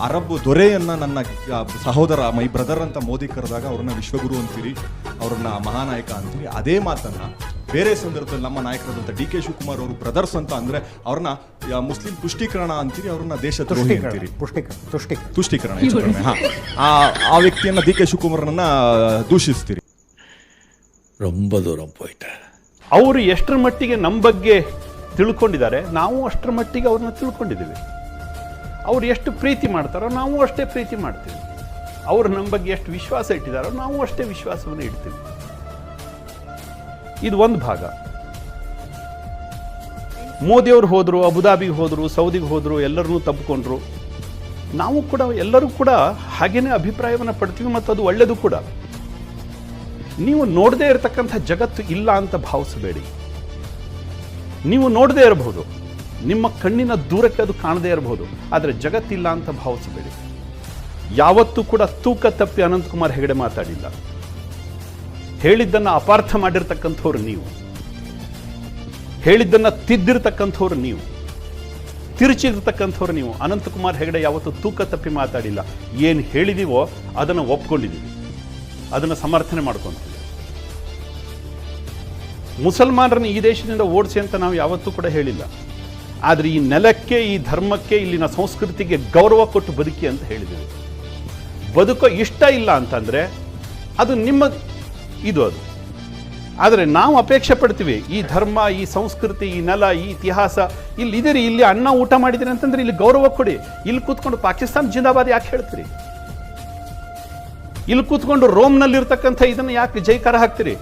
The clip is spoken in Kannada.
ಅರಬ್ ದೊರೆಯನ್ನು ನನ್ನ ಸಹೋದರ ಮೈ ಬ್ರದರ್ ಅಂತ ಮೋದಿ ಕರೆದಾಗ ಅವ್ರನ್ನ ವಿಶ್ವಗುರು ಅಂತೀರಿ, ಅವ್ರನ್ನ ಮಹಾನಾಯಕ ಅಂತೀರಿ. ಅದೇ ಮಾತನ್ನು ಬೇರೆ ಸಂದರ್ಭದಲ್ಲಿ ನಮ್ಮ ನಾಯಕರಾದಂಥ ಡಿ ಕೆ ಶಿವಕುಮಾರ್ ಅವರು ಬ್ರದರ್ಸ್ ಅಂತ ಅಂದರೆ ಅವ್ರನ್ನ ಮುಸ್ಲಿಂ ತುಷ್ಟೀಕರಣ ಅಂತೀರಿ, ಅವ್ರನ್ನ ದೇಶದ್ರೋಹಿ ಅಂತೀರಿ. ತುಷ್ಟೀಕರಣ ಆ ವ್ಯಕ್ತಿಯನ್ನು ಡಿ ಕೆ ಶಿವಕುಮಾರ್ನ ದೂಷಿಸ್ತೀರಿ. ரொம்ப தூரம் போயிட்டார். ಅವರು ಎಷ್ಟರ ಮಟ್ಟಿಗೆ ನಮ್ಮ ಬಗ್ಗೆ ತಿಳ್ಕೊಂಡಿದ್ದಾರೆ, ನಾವು ಅಷ್ಟರ ಮಟ್ಟಿಗೆ ಅವ್ರನ್ನ ತಿಳ್ಕೊಂಡಿದ್ದೀವಿ. ಅವ್ರು ಎಷ್ಟು ಪ್ರೀತಿ ಮಾಡ್ತಾರೋ ನಾವು ಅಷ್ಟೇ ಪ್ರೀತಿ ಮಾಡ್ತೀವಿ. ಅವರು ನಮ್ಮ ಬಗ್ಗೆ ಎಷ್ಟು ವಿಶ್ವಾಸ ಇಟ್ಟಿದ್ದಾರೋ ನಾವು ಅಷ್ಟೇ ವಿಶ್ವಾಸವನ್ನು ಇಡ್ತೀವಿ. ಇದು ಒಂದು ಭಾಗ. ಮೋದಿಯವರು ಹೋದರು, ಅಬುದಾಬಿಗೆ ಹೋದರು, ಸೌದಿಗೆ ಹೋದರು, ಎಲ್ಲರನ್ನೂ ತಬ್ಬಿಕೊಂಡ್ರು. ನಾವು ಕೂಡ ಎಲ್ಲರೂ ಕೂಡ ಹಾಗೇನೇ ಅಭಿಪ್ರಾಯವನ್ನು ಪಡ್ತೀವಿ ಮತ್ತು ಅದು ಒಳ್ಳೆಯದು ಕೂಡ. ನೀವು ನೋಡದೇ ಇರತಕ್ಕಂಥ ಜಗತ್ತು ಇಲ್ಲ ಅಂತ ಭಾವಿಸಬೇಡಿ. ನೀವು ನೋಡದೇ ಇರಬಹುದು, ನಿಮ್ಮ ಕಣ್ಣಿನ ದೂರಕ್ಕೆ ಅದು ಕಾಣದೇ ಇರಬಹುದು, ಆದರೆ ಜಗತ್ತಿಲ್ಲ ಅಂತ ಭಾವಿಸಬೇಡಿ. ಯಾವತ್ತೂ ಕೂಡ ತೂಕ ತಪ್ಪಿ ಅನಂತಕುಮಾರ್ ಹೆಗಡೆ ಮಾತಾಡಿಲ್ಲ. ಹೇಳಿದ್ದನ್ನು ಅಪಾರ್ಥ ಮಾಡಿರ್ತಕ್ಕಂಥವ್ರು ನೀವು, ಹೇಳಿದ್ದನ್ನು ತಿದ್ದಿರ್ತಕ್ಕಂಥವ್ರು ನೀವು, ತಿರುಚಿರ್ತಕ್ಕಂಥವ್ರು ನೀವು. ಅನಂತಕುಮಾರ್ ಹೆಗಡೆ ಯಾವತ್ತೂ ತೂಕ ತಪ್ಪಿ ಮಾತಾಡಿಲ್ಲ. ಏನು ಹೇಳಿದೀವೋ ಅದನ್ನು ಒಪ್ಕೊಂಡಿದ್ದೀವಿ, ಅದನ್ನು ಸಮರ್ಥನೆ ಮಾಡ್ಕೊಂತೀವಿ. ಮುಸಲ್ಮಾನರನ್ನು ಈ ದೇಶದಿಂದ ಓಡಿಸಿ ಅಂತ ನಾವು ಯಾವತ್ತೂ ಕೂಡ ಹೇಳಿಲ್ಲ. ಆದರೆ ಈ ನೆಲಕ್ಕೆ, ಈ ಧರ್ಮಕ್ಕೆ, ಇಲ್ಲಿನ ಸಂಸ್ಕೃತಿಗೆ ಗೌರವ ಕೊಟ್ಟು ಬದುಕಿ ಅಂತ ಹೇಳಿದ್ದೀವಿ. ಬದುಕೋ ಇಷ್ಟ ಇಲ್ಲ ಅಂತಂದರೆ ಅದು ನಿಮ್ಮ ಇದು ಅದು. ಆದರೆ ನಾವು ಅಪೇಕ್ಷೆ ಪಡ್ತೀವಿ, ಈ ಧರ್ಮ, ಈ ಸಂಸ್ಕೃತಿ, ಈ ನೆಲ, ಈ ಇತಿಹಾಸ ಇಲ್ಲಿದ್ದೀರಿ, ಇಲ್ಲಿ ಅನ್ನ ಊಟ ಮಾಡಿದ್ದೀರಿ ಅಂತಂದ್ರೆ ಇಲ್ಲಿ ಗೌರವ ಕೊಡಿ. ಇಲ್ಲಿ ಕೂತ್ಕೊಂಡು ಪಾಕಿಸ್ತಾನ ಜಿಂದಾಬಾದ್ ಯಾಕೆ ಹೇಳ್ತೀರಿ? ಇಲ್ಲಿ ಕೂತ್ಕೊಂಡು ರೋಮ್ನಲ್ಲಿರ್ತಕ್ಕಂಥ ಇದನ್ನು ಯಾಕೆ ಜೈಕಾರ ಹಾಕ್ತೀರಿ?